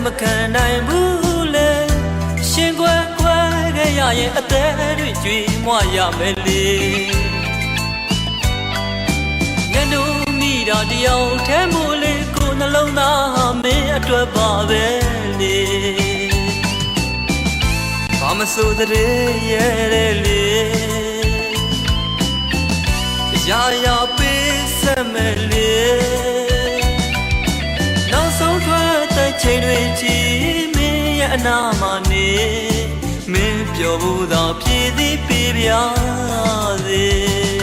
မခံနိုင်ဘူးလေရှင်ကွယ်ကွယ်ခဲ့ရရင်အသက်တွေကြွေးမွရမယ်လေညနိုးမိတာတယောက်ထဲမို့လေကိုနှလုံးသားမင်းအတွက်ပါပဲလေဘာမဆိုတဲ့ရဲ့လေရာရာပေးစမယ်လေနောက်ဆုံးထွက်တဲ့ချိန်တွေကြည့်မင်းရဲ့အနာမှာနေမင်းပြောဖို့သာဖြည့်သည်ပြပြစေ